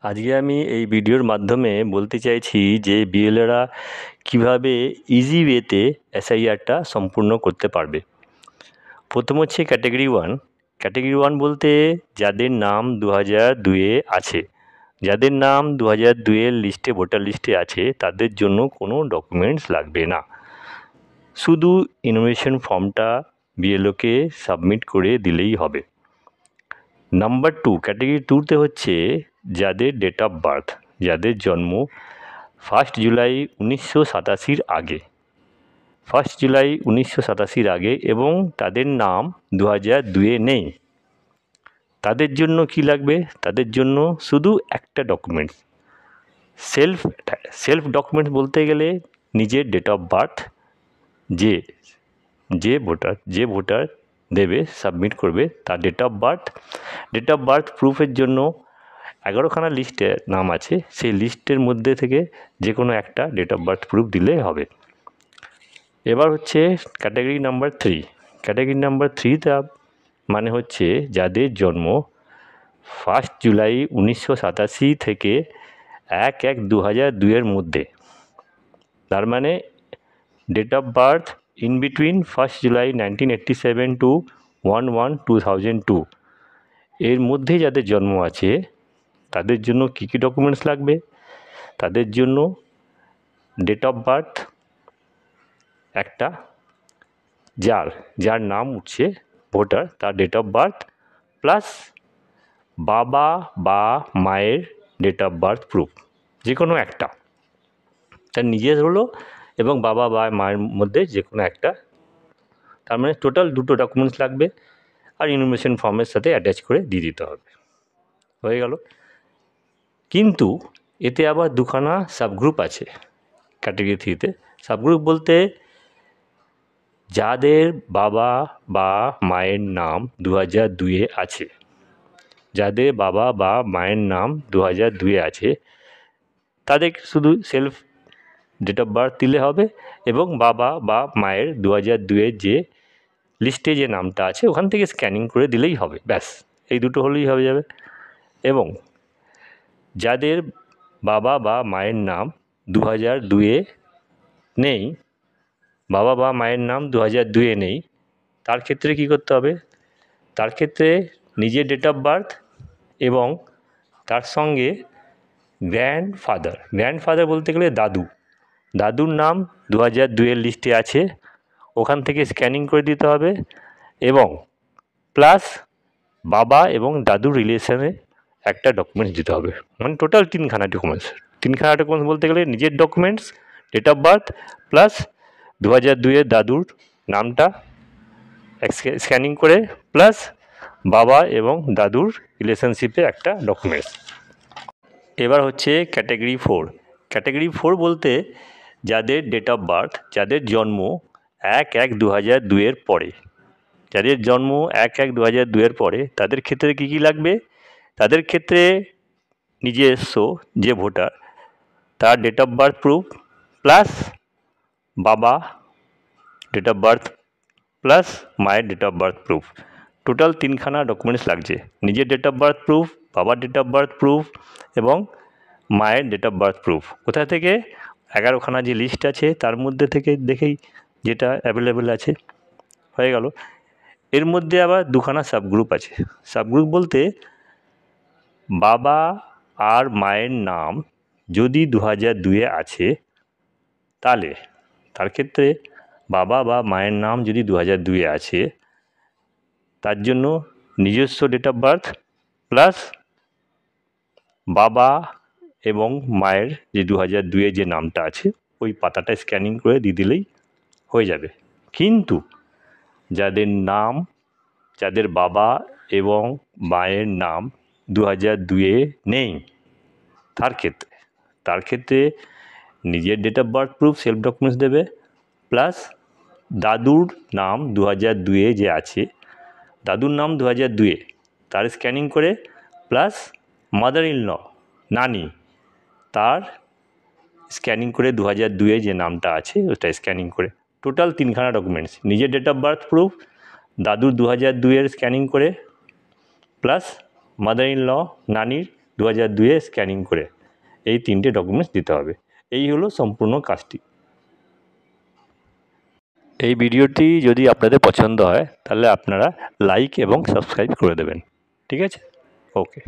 আজকে আমি এই ভিডিওর মাধ্যমে বলতে চাইছি যে বিএলএরা কিভাবে ইজি ওয়েতে এসআইআরটা সম্পূর্ণ করতে পারবে। প্রথম হচ্ছে ক্যাটাগরি ওয়ান। ক্যাটাগরি ওয়ান বলতে যাদের নাম 2002-এ আছে, যাদের নাম 2002-এর লিস্টে, ভোটার লিস্টে আছে, তাদের জন্য কোনো ডকুমেন্টস লাগবে না। শুধু ইনফরমেশন ফর্মটা বিএলওকে সাবমিট করে দিলেই হবে। নাম্বার টু, ক্যাটাগরি টুতে হচ্ছে যাদের ডেট অফ বার্থ, যাদের জন্ম 1 জুলাই 1987-র আগে, 1 জুলাই 1987-র আগে এবং তাদের নাম 2002-এ নেই, তাদের জন্য কি লাগবে? তাদের জন্য শুধু একটা ডকুমেন্টস, সেলফ ডকুমেন্টস বলতে গেলে নিজের ডেট অফ বার্থ যে ভোটার দেবে, সাবমিট করবে, তার ডেট অফ বার্থ প্রুফের জন্য 11খানা লিস্টে নাম আছে, সেই লিস্টের মধ্যে থেকে যে কোনো একটা ডেট অফ বার্থ প্রুফ দিলে হবে। এবার হচ্ছে category number three. Category number থ্রিতে মানে হচ্ছে যাদের জন্ম 1 জুলাই 1987 থেকে 1/1/2002-এর মধ্যে, তার মানে date of birth in between 1 July 1987 to 1/1/2002 এর মধ্যে যাদের জন্ম আছে, তাদের জন্য কী কী ডকুমেন্টস লাগবে? তাদের জন্য ডেট অফ বার্থ একটা, যার নাম উঠছে ভোটার, তার ডেট অফ বার্থ প্লাস বাবা বা মায়ের ডেট অফ বার্থ প্রুফ, যে কোনো একটা, তার নিজের হলো এবং বাবা বা মায়ের মধ্যে যে কোনো একটা, তার মানে টোটাল দুটো ডকুমেন্টস লাগবে আর ইনফরমেশন ফর্মের সাথে অ্যাটাচ করে দিয়ে দিতে হবে, হয়ে গেল। কিন্তু এতে আবার দুখানা সাবগ্রুপ আছে ক্যাটাগরি থ্রিতে। সাবগ্রুপ বলতে যাদের বাবা বা মায়ের নাম 2002-এ আছে, যাদের বাবা বা মায়ের নাম 2002-এ আছে, তাদের শুধু সেলফ ডেট অফ বার্থ দিলে হবে এবং বাবা বা মায়ের 2002-এর যে লিস্টে যে নামটা আছে ওখান থেকে স্ক্যানিং করে দিলেই হবে, ব্যাস, এই দুটো হলেই হয়ে যাবে। এবং যাদের বাবা বা মায়ের নাম 2002-এ নেই, বাবা বা মায়ের নাম 2002-এ নেই, তার ক্ষেত্রে কী করতে হবে? তার ক্ষেত্রে নিজের ডেট অফ বার্থ এবং তার সঙ্গে গ্র্যান্ডফাদার বলতে গেলে দাদুর নাম 2002-এর লিস্টে আছে, ওখান থেকে স্ক্যানিং করে দিতে হবে এবং প্লাস বাবা এবং দাদুর রিলেশনে একটা ডকুমেন্টস দিতে হবে, মানে টোটাল তিনখানা ডকুমেন্টস বলতে গেলে নিজের documents, date of birth plus 2002-এর দাদুর নামটা স্ক্যানিং করে প্লাস বাবা এবং দাদুর রিলেশনশিপে একটা ডকুমেন্টস। এবার হচ্ছে ক্যাটাগরি ফোর। ক্যাটাগরি ফোর বলতে যাদের ডেট অফ বার্থ, যাদের জন্ম 1/1/2002-এর পরে, যাদের জন্ম 1/1/2002-এর পরে, তাদের ক্ষেত্রে কী কী লাগবে? তাদের ক্ষেত্রে নিজস্ব যে ভোটার, তার date of birth proof plus বাবা ডেট অফ বার্থ প্লাস মায়ের date of birth proof, total তিনখানা ডকুমেন্টস লাগছে। নিজের ডেট অফ বার্থ প্রুফ, বাবার ডেট অফ বার্থ প্রুফ এবং মায়ের ডেট অফ বার্থ প্রুফ। কোথা থেকে? 11খানা যে লিস্ট আছে তার মধ্যে থেকে দেখেই যেটা অ্যাভেলেবেল আছে, হয়ে গেল। এর মধ্যে আবার দুখানা সাবগ্রুপ আছে। সাবগ্রুপ বলতে বাবা আর মায়ের নাম যদি 2002-এ আছে, তাহলে তার ক্ষেত্রে বাবা বা মায়ের নাম যদি 2002-এ আছে, তার জন্য নিজস্ব ডেট অফ বার্থ প্লাস বাবা এবং মায়ের যে 2002-এ যে নামটা আছে ওই পাতাটা স্ক্যানিং করে দিয়ে দিলেই হয়ে যাবে। কিন্তু যাদের বাবা এবং মায়ের নাম 2002-এ নেই, তার ক্ষেত্রে নিজের date of birth proof self documents দেবে প্লাস দাদুর নাম 2002-এ যে আছে, দাদুর নাম 2002-এ, তার স্ক্যানিং করে প্লাস মাদার ইন ল নানি, তার স্ক্যানিং করে 2002-এ যে নামটা আছে ওটা স্ক্যানিং করে, টোটাল তিনখানা ডকুমেন্টস, নিজের ডেট অফ বার্থ প্রুফ, দাদুর 2002-এর স্ক্যানিং করে প্লাস মাদার ইন ল নানির 2002 স্ক্যানিং করে, এই 3টে ডকুমেন্টস দিতে হবে। এই হলো সম্পূর্ণ কাজটি। এই ভিডিওটি যদি আপনাদের পছন্দ হয় তাহলে আপনারা লাইক এবং সাবস্ক্রাইব করে দেবেন। ঠিক আছে? ওকে।